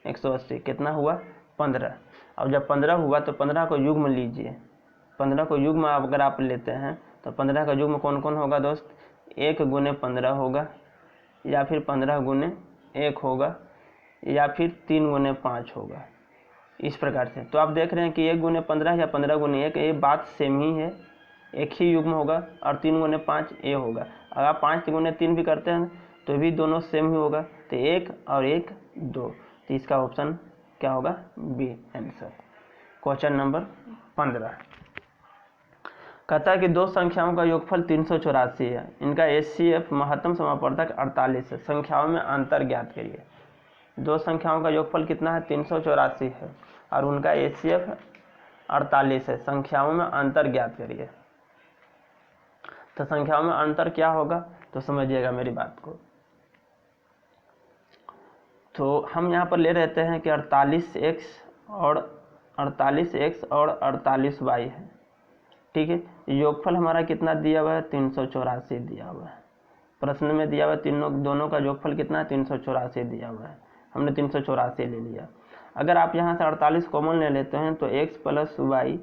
180 कितना हुआ 15। अब जब 15 हुआ तो 15 को युग्म लीजिए। 15 को युग्म अगर आप लेते हैं तो 15 का युग्म कौन कौन होगा दोस्त, 1 गुने 15 होगा, या फिर 15 गुने 1 होगा, या फिर 3 गुने 5 होगा, इस प्रकार से। तो आप देख रहे हैं कि 1 गुने 15 या 15 गुने 1, ये बात सेम ही है, एक ही युग्म होगा और 3 गुने 5 ए होगा। अगर आप 5 गुने 3 भी करते हैं तो भी दोनों सेम ही होगा, तो 1 और 1 2, तो इसका ऑप्शन क्या होगा? B answer. क्वेश्चन नंबर 15 कहता है कि दो संख्याओं का योगफल 384 है, इनका एचसीएफ महत्तम समापवर्धक 48 है, संख्याओं में अंतर ज्ञात करिए। दो संख्याओं का योगफल कितना है? 384 है और उनका एचसीएफ 48 है, संख्याओं में अंतर ज्ञात करिए। तो संख्याओं में अंतर क्या होगा? तो समझिएगा मेरी बात को। तो हम यहाँ पर ले रहते हैं कि 48x और 48y है, ठीक है। योगफल हमारा कितना दिया हुआ है? 384 दिया हुआ है। प्रश्न में दिया हुआ है दोनों का योगफल कितना है? 384 दिया हुआ है, हमने 384 ले लिया। अगर आप यहाँ से 48 कॉमन ले लेते हैं तो x प्लस वाई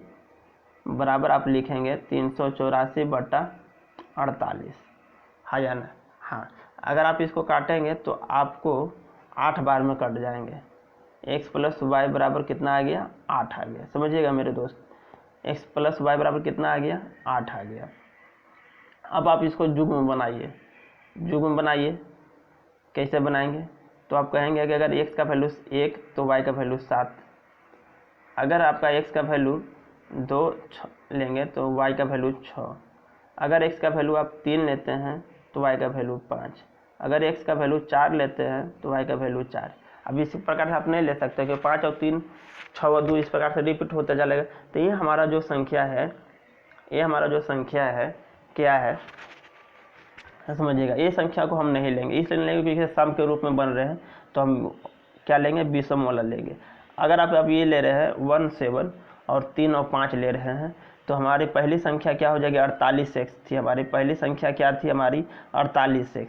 बराबर आप लिखेंगे 384/48, हाँ या ना? हाँ। अगर आप इसको काटेंगे तो आपको 8 बार में कट जाएंगे। x प्लस वाई बराबर कितना आ गया? 8 आ गया। समझिएगा मेरे दोस्त, x प्लस वाई बराबर कितना आ गया? 8 आ गया। अब आप इसको युग्म बनाइए। युग्म बनाइए, कैसे बनाएंगे? तो आप कहेंगे कि अगर x का वैल्यू 1 तो y का वैल्यू 7, अगर आपका x का वैल्यू 2 लेंगे तो y का वैल्यू 6, अगर x का वैल्यू आप 3 लेते हैं तो y का वैल्यू 5, अगर x का वैल्यू 4 लेते हैं तो y का वैल्यू 4। अब इसी प्रकार से आप नहीं ले सकते कि 5 और 3 6 और 2 इस प्रकार से रिपीट होता चलेगा। तो ये हमारा जो संख्या है, ये हमारा जो संख्या है क्या है? समझिएगा, ये संख्या को हम नहीं लेंगे, इसलिए लेंगे क्योंकि सम के रूप में बन रहे हैं, तो हम क्या लेंगे? विषम वाला लेंगे। अगर आप ये ले रहे हैं 1 7 और 3 और 5 ले रहे हैं तो हमारी पहली संख्या क्या हो जाएगी? 48x थी हमारी पहली संख्या, क्या थी हमारी? 48x।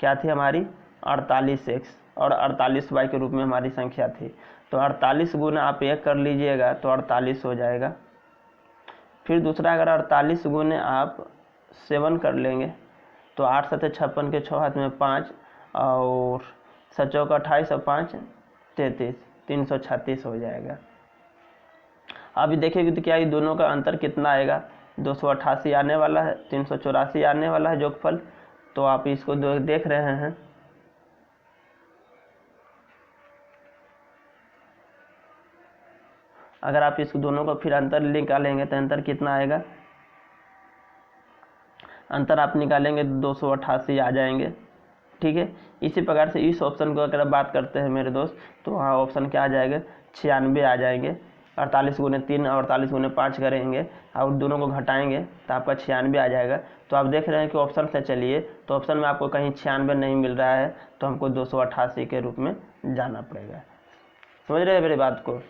क्या थी हमारी? 48x, और 48y के रूप में हमारी संख्या थी। तो 48 गुना आप 1 कर लीजिएगा तो 48 हो जाएगा। फिर दूसरा, अगर 48 गुने आप 7 कर लेंगे तो 8 7 56 के 6 हाथ में 5 और 7 चौका 28 और 5 33, 336 हो जाएगा। अभी देखिए तो क्या ये दोनों का अंतर कितना आएगा? 288 आने वाला है, 384 आने वाला है योगफल। तो आप इसको देख रहे हैं, अगर आप इसको दोनों को फिर अंतर निकालेंगे तो अंतर कितना आएगा? अंतर आप निकालेंगे 288 आ जाएंगे, ठीक है। इसी प्रकार से इस ऑप्शन को अगर बात करते हैं मेरे दोस्त, तो वहाँ ऑप्शन क्या आ जाएगा? 96 आ जाएंगे। 48 गुने 3 और 48 गुने 5 करेंगे और दोनों को घटाएंगे तो आपका 96 आ जाएगा। तो आप देख रहे हैं कि ऑप्शन से चलिए, तो ऑप्शन में आपको कहीं 96 नहीं मिल रहा है, तो हमको 288 के रूप में जाना पड़ेगा। समझ रहे हैं मेरी बात को?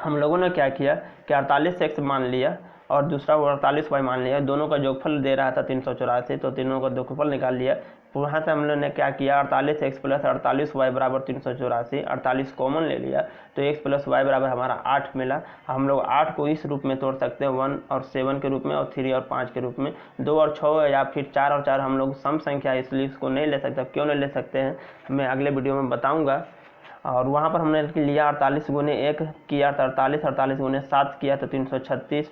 हम लोगों ने क्या किया कि 48x मान लिया और दूसरा 48y मान लिया, दोनों का योगफल दे रहा था 384, तो तीनों का योगफल निकाल लिया। वहाँ से हम लोगों ने क्या किया? 48x प्लस 48y बराबर 384, 48 कॉमन ले लिया तो x प्लस y बराबर हमारा 8 मिला। हम लोग 8 को इस रूप में तोड़ सकते हैं, 1 और 7 के रूप में और 3 और 5 के रूप में। 2 और 6 या फिर 4 और 4 हम लोग सम संख्या है, इसलिए इसको नहीं ले सकते। क्यों नहीं ले सकते हैं मैं अगले वीडियो में बताऊँगा। और वहाँ पर हमने लिया 48 गुने 1 किया तो 48, 48 गुने 7 किया तो 336,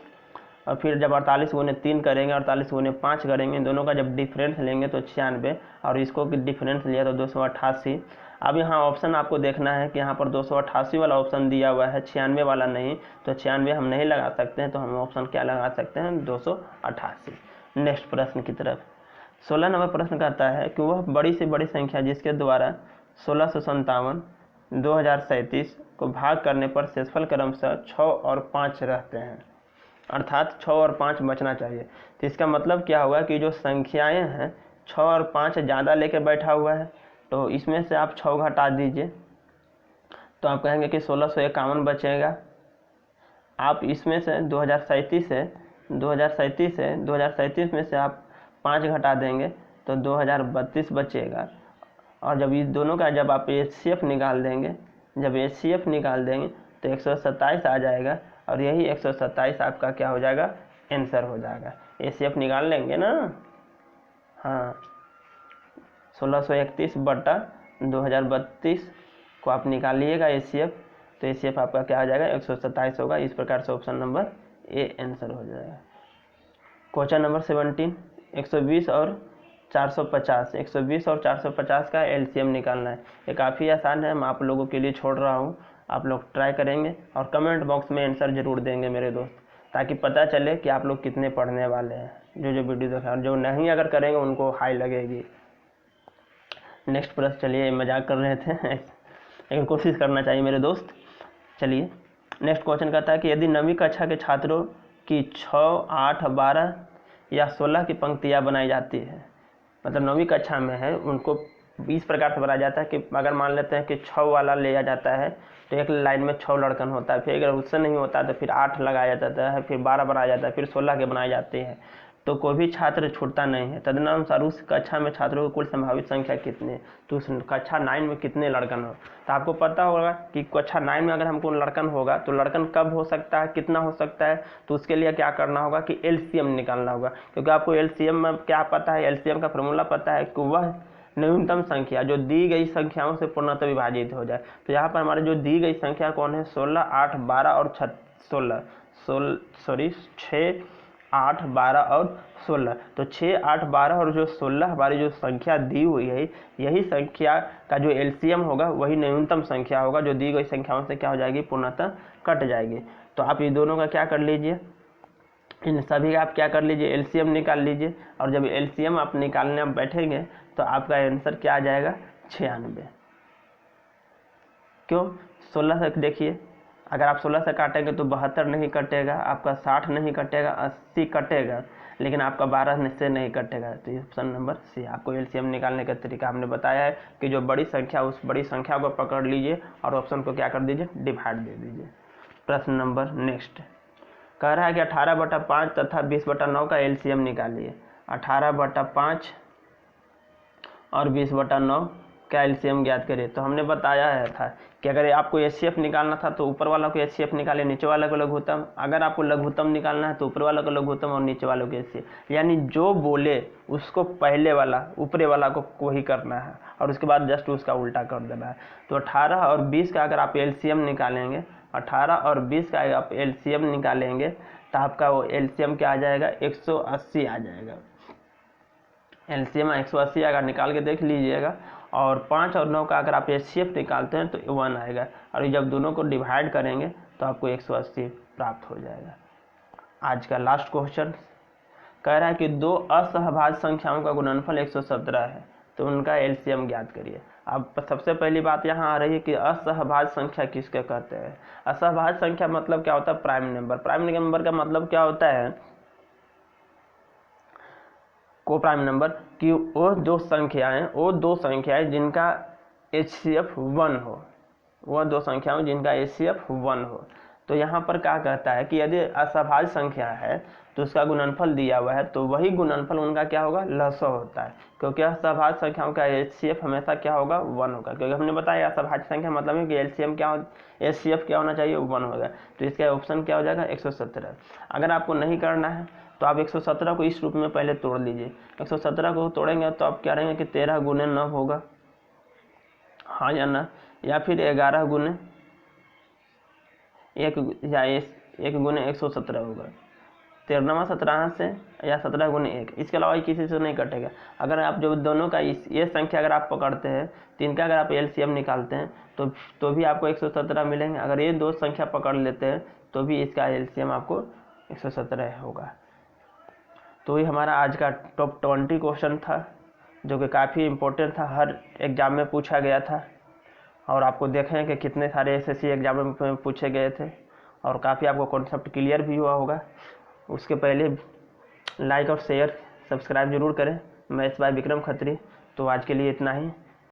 और फिर जब 48 गुने 3 करेंगे, 48 गुने 5 करेंगे, दोनों का जब डिफरेंस लेंगे तो 96, और इसको डिफरेंस लिया तो 288। अब यहाँ ऑप्शन आपको देखना है कि यहाँ पर 288 वाला ऑप्शन दिया हुआ है, 96 वाला नहीं, तो 96 हम नहीं लगा सकते हैं, तो हम ऑप्शन क्या लगा सकते हैं? 288। नेक्स्ट प्रश्न की तरफ। 16 नंबर प्रश्न कहता है कि वह बड़ी से बड़ी संख्या जिसके द्वारा 1657 2037 को भाग करने पर शेषफल क्रमशः 6 और 5 रहते हैं, अर्थात 6 और 5 बचना चाहिए। तो इसका मतलब क्या हुआ कि जो संख्याएं हैं 6 और 5 ज़्यादा लेके बैठा हुआ है, तो इसमें से आप 6 घटा दीजिए तो आप कहेंगे कि 1651 बचेगा। आप इसमें से 2037 में से आप 5 घटा देंगे तो 2032 बचेगा। और जब इस दोनों का जब आप एचसीएफ निकाल देंगे, जब एचसीएफ निकाल देंगे तो 127 आ जाएगा, और यही 127 आपका क्या हो जाएगा? आंसर हो जाएगा। एचसीएफ निकाल लेंगे ना? हाँ, 1631/2032 को आप निकालिएगा एचसीएफ, तो एचसीएफ आपका क्या हो जाएगा? 127 होगा। इस प्रकार से ऑप्शन नंबर ए आंसर हो जाएगा। क्वेश्चन नंबर 17, 120 और 450, 120 और 450 का एलसीएम निकालना है। ये काफ़ी आसान है, मैं आप लोगों के लिए छोड़ रहा हूँ, आप लोग ट्राई करेंगे और कमेंट बॉक्स में आंसर जरूर देंगे मेरे दोस्त, ताकि पता चले कि आप लोग कितने पढ़ने वाले हैं। जो वीडियो देखें, और जो नहीं अगर करेंगे उनको हाई लगेगी। नेक्स्ट प्रश्न, चलिए मजाक कर रहे थे लेकिन कोशिश करना चाहिए मेरे दोस्त। चलिए नेक्स्ट क्वेश्चन कहता है कि यदि 9वीं कक्षा के छात्रों की 6, 8, 12 या 16 की पंक्तियाँ बनाई जाती है, मतलब 9वीं कक्षा में है, उनको इस प्रकार से बनाया जाता है कि अगर मान लेते हैं कि 6 वाला लिया जाता है तो एक लाइन में 6 लड़कन होता है, फिर अगर उससे नहीं होता तो फिर 8 लगाया जाता है, फिर 12 बनाया जाता है, फिर 16 के बनाए जाते हैं, तो कोई भी छात्र छूटता नहीं है। तदनुसार उस कक्षा में छात्रों की कुल संभावित संख्या कितनी है, तो उस कक्षा 9 में कितने लड़कन हो। तो आपको पता होगा कि कक्षा 9 में अगर हमको लड़कन होगा तो लड़कन कब हो सकता है, कितना हो सकता है, तो उसके लिए क्या करना होगा कि एलसीएम निकालना होगा। क्योंकि आपको एलसीएम में क्या पता है, एलसीएम का फॉर्मूला पता है कि वह न्यूनतम संख्या जो दी गई संख्याओं से पूर्णतः विभाजित हो जाए। तो यहाँ पर हमारे जो दी गई संख्या कौन है, 16, 8, 12 और 6, 8, 12 और 16। तो 6, 8, 12 और जो 16 हमारी जो संख्या दी हुई है, यही संख्या का जो एलसीएम होगा वही न्यूनतम संख्या होगा, जो दी गई संख्याओं से क्या हो जाएगी, पूर्णतः कट जाएगी। तो आप ये दोनों का क्या कर लीजिए, इन सभी का आप क्या कर लीजिए, एलसीएम निकाल लीजिए। और जब एलसीएम आप निकालने आप बैठेंगे तो आपका आंसर क्या आ जाएगा, 96। क्यों, 16 से देखिए, अगर आप 16 से काटेंगे तो 72 नहीं कटेगा, आपका 60 नहीं कटेगा, 80 कटेगा, लेकिन आपका 12 से नहीं कटेगा। तो ऑप्शन नंबर सी। आपको एलसीएम निकालने का तरीका हमने बताया है कि जो बड़ी संख्या, उस बड़ी संख्या को पकड़ लीजिए और ऑप्शन को क्या कर दीजिए, डिवाइड दे दीजिए। प्रश्न नंबर नेक्स्ट कह रहा है कि 18/5 तथा 20/9 का एलसीएम निकालिए। 18/5 और 20/9 का एलसीएम ज्ञात करिए। तो हमने बताया है था कि अगर आपको एचसीएफ निकालना था तो ऊपर वाला को एचसीएफ निकाले, नीचे वाला को लघुत्तम। अगर आपको लघुत्तम निकालना है तो ऊपर वाला को लघुत्तम और नीचे वालों को एचसीएफ, यानी जो बोले उसको पहले वाला ऊपरे वाला को ही करना है और उसके बाद जस्ट उसका उल्टा कर देना है। तो 18 और 20 का अगर आप एलसीएम निकालेंगे, 18 और 20 का आप एलसीएम निकालेंगे तो आपका वो एलसीएम क्या आ जाएगा, 180 आ जाएगा। एलसीएम 180 अगर निकाल के देख लीजिएगा। और 5 और 9 का अगर आप एचसीएफ निकालते हैं तो 1 आएगा, और जब दोनों को डिवाइड करेंगे तो आपको 180 प्राप्त हो जाएगा। आज का लास्ट क्वेश्चन कह रहा है कि 2 असहभाज्य संख्याओं का गुणनफल 117 है, तो उनका एलसीएम ज्ञात करिए। अब सबसे पहली बात यहाँ आ रही है कि असहभाज्य संख्या किसके कहते हैं। असहभाज्य संख्या मतलब क्या होता है, प्राइम नंबर। प्राइम नंबर का मतलब क्या होता है, को प्राइम नंबर कि वो दो संख्याएं जिनका एचसीएफ 1 हो, वह दो संख्याएं जिनका एचसीएफ 1 हो। तो यहाँ पर क्या कहता है कि यदि असहभाज्य संख्या है तो उसका गुणनफल दिया हुआ है, तो वही गुणनफल उनका क्या होगा, लसव होता है, क्योंकि असहभाज्य संख्याओं का एचसीएफ हमेशा क्या होगा, 1 होगा। क्योंकि हमने बताया असहभाज्य संख्या मतलब है कि एलसीएम क्या हो, एचसीएफ क्या होना चाहिए, 1 होगा। तो इसका ऑप्शन क्या हो जाएगा, 117। अगर आपको नहीं करना है तो आप 117 को इस रूप में पहले तोड़ लीजिए। 117 को तोड़ेंगे तो आप क्या रहेंगे कि 13 गुने 9 होगा, हाँ या ना, या फिर 11 गुने 1 या 1 गुने 117 होगा। 13वां 17 से या 17 गुने 1, इसके अलावा किसी से नहीं कटेगा। अगर आप जो दोनों का ये संख्या अगर आप पकड़ते हैं तो इनका अगर आप एलसीएम निकालते हैं तो भी आपको 117 मिलेंगे। अगर ये दो संख्या पकड़ लेते हैं तो भी इसका एलसीएम आपको 117 होगा। तो ये हमारा आज का टॉप 20 क्वेश्चन था, जो कि काफ़ी इम्पोर्टेंट था, हर एग्ज़ाम में पूछा गया था। और आपको देखें कि कितने सारे एसएससी एग्जाम में पूछे गए थे और काफ़ी आपको कॉन्सेप्ट क्लियर भी हुआ होगा। उसके पहले लाइक और शेयर सब्सक्राइब जरूर करें। मैं इस बार विक्रम खत्री। तो आज के लिए इतना ही।